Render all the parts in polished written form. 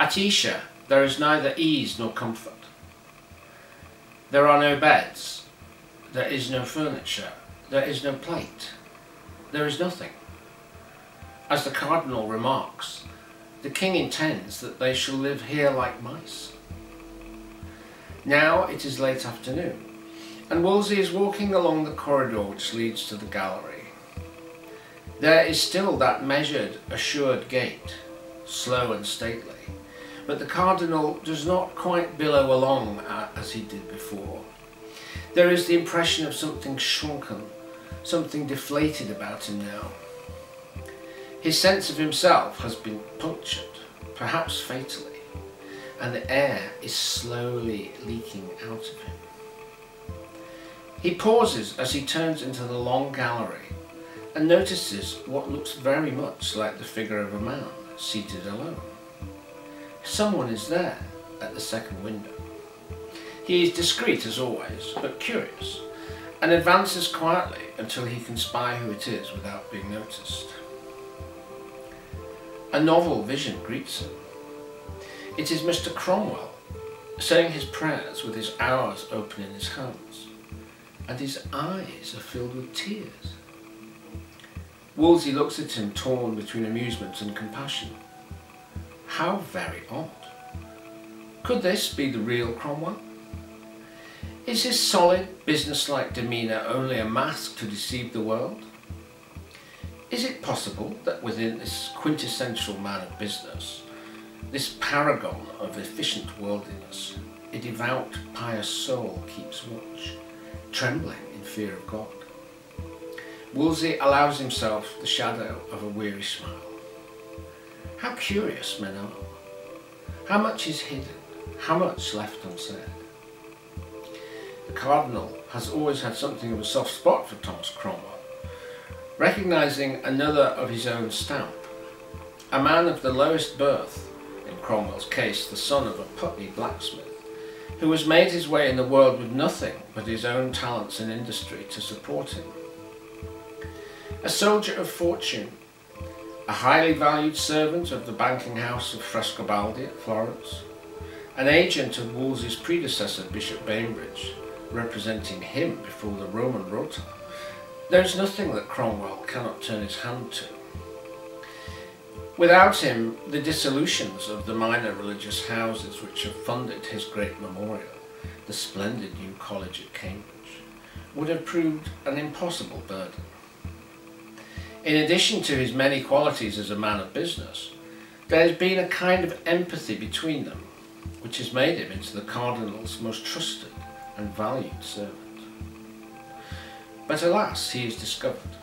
At Esher there is neither ease nor comfort. There are no beds, there is no furniture, there is no plate, there is nothing. As the cardinal remarks, the king intends that they shall live here like mice. Now it is late afternoon, and Wolsey is walking along the corridor which leads to the gallery. There is still that measured, assured gait, slow and stately, but the cardinal does not quite billow along as he did before. There is the impression of something shrunken, something deflated about him now. His sense of himself has been punctured, perhaps fatally, and the air is slowly leaking out of him. He pauses as he turns into the long gallery and notices what looks very much like the figure of a man seated alone. Someone is there at the second window. He is discreet as always, but curious, and advances quietly until he can spy who it is without being noticed. A novel vision greets him. It is Mr. Cromwell, saying his prayers with his hours open in his hands, and his eyes are filled with tears. Wolsey looks at him, torn between amusement and compassion. How very odd. Could this be the real Cromwell? Is his solid, businesslike demeanour only a mask to deceive the world? Is it possible that within this quintessential man of business, this paragon of efficient worldliness, a devout, pious soul keeps watch, trembling in fear of God? Wolsey allows himself the shadow of a weary smile. How curious men are. How much is hidden, how much left unsaid. The cardinal has always had something of a soft spot for Thomas Cromwell, recognising another of his own stamp, a man of the lowest birth, in Cromwell's case the son of a Putney blacksmith, who has made his way in the world with nothing but his own talents and industry to support him. A soldier of fortune, a highly valued servant of the banking house of Frescobaldi at Florence, an agent of Wolsey's predecessor Bishop Bainbridge, representing him before the Roman Rota, there is nothing that Cromwell cannot turn his hand to. Without him, the dissolutions of the minor religious houses which have funded his great memorial, the splendid new college at Cambridge, would have proved an impossible burden. In addition to his many qualities as a man of business, there has been a kind of empathy between them, which has made him into the cardinal's most trusted and valued servant. But alas, he is discovered.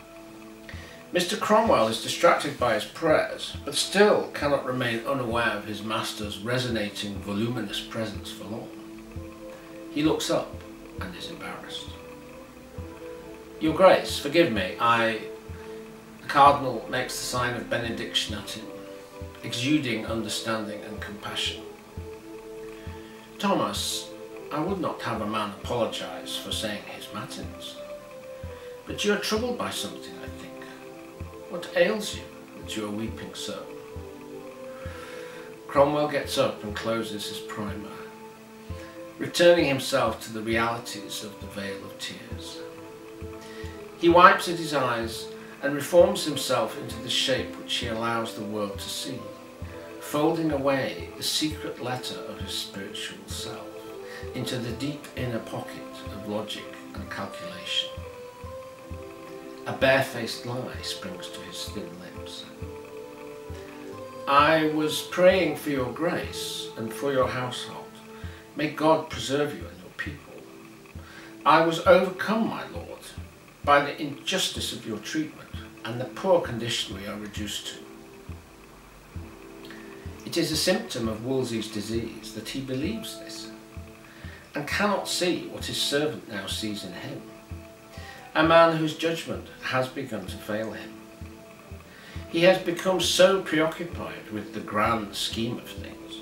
Mr. Cromwell is distracted by his prayers, but still cannot remain unaware of his master's resonating, voluminous presence for long. He looks up and is embarrassed. "Your Grace, forgive me, The cardinal makes the sign of benediction at him, exuding understanding and compassion. "Thomas, I would not have a man apologise for saying his matins. But you are troubled by something, I think. What ails you that you are weeping so?" Cromwell gets up and closes his primer, returning himself to the realities of the vale of tears. He wipes at his eyes and reforms himself into the shape which he allows the world to see, folding away the secret letter of his spiritual self into the deep inner pocket of logic and calculation. A barefaced lie springs to his thin lips. "I was praying for your grace and for your household. May God preserve you and your people. I was overcome, my lord, by the injustice of your treatment and the poor condition we are reduced to." It is a symptom of Wolsey's disease that he believes this, and cannot see what his servant now sees in him, a man whose judgment has begun to fail him. He has become so preoccupied with the grand scheme of things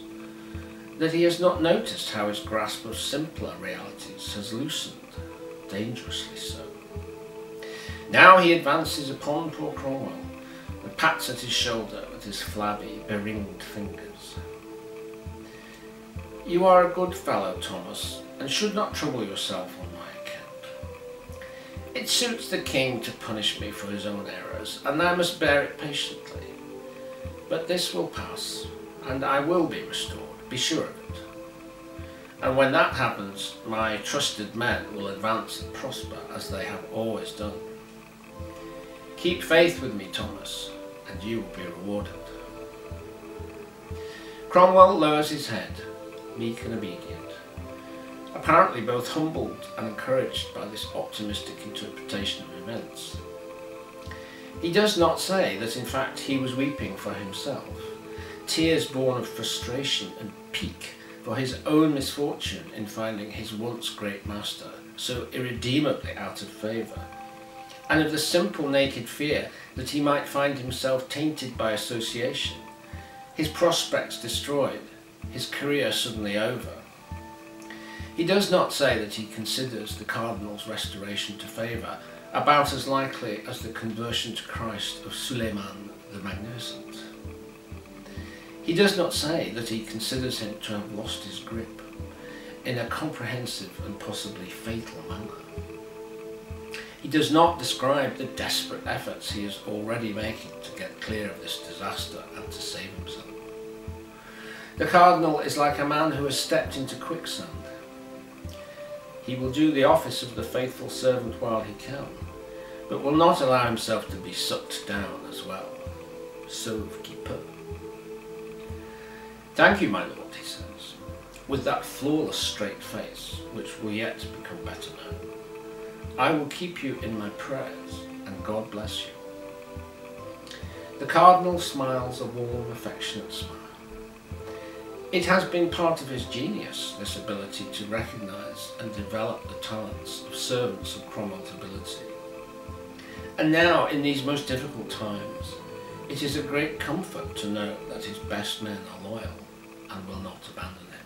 that he has not noticed how his grasp of simpler realities has loosened, dangerously so. Now he advances upon poor Cromwell and pats at his shoulder with his flabby, beringed fingers. You are a good fellow, Thomas, and should not trouble yourself on my account. It suits the king to punish me for his own errors, and I must bear it patiently. But this will pass, and I will be restored, be sure of it. And when that happens, my trusted men will advance and prosper as they have always done. Keep faith with me, Thomas, and you will be rewarded. Cromwell lowers his head, meek and obedient, apparently both humbled and encouraged by this optimistic interpretation of events. He does not say that in fact he was weeping for himself, tears born of frustration and pique for his own misfortune in finding his once great master so irredeemably out of favour, and of the simple naked fear that he might find himself tainted by association, his prospects destroyed, his career suddenly over. He does not say that he considers the cardinal's restoration to favour about as likely as the conversion to Christ of Suleiman the Magnificent. He does not say that he considers him to have lost his grip in a comprehensive and possibly fatal manner. He does not describe the desperate efforts he is already making to get clear of this disaster and to save himself. The cardinal is like a man who has stepped into quicksand. He will do the office of the faithful servant while he can, but will not allow himself to be sucked down as well. Sauve qui peut. Thank you, my lord, he says, with that flawless straight face, which will yet become better known. I will keep you in my prayers, and God bless you. The cardinal smiles a warm, affectionate smile. It has been part of his genius, this ability to recognise and develop the talents of servants of Cromwell's ability. And now, in these most difficult times, it is a great comfort to know that his best men are loyal and will not abandon him.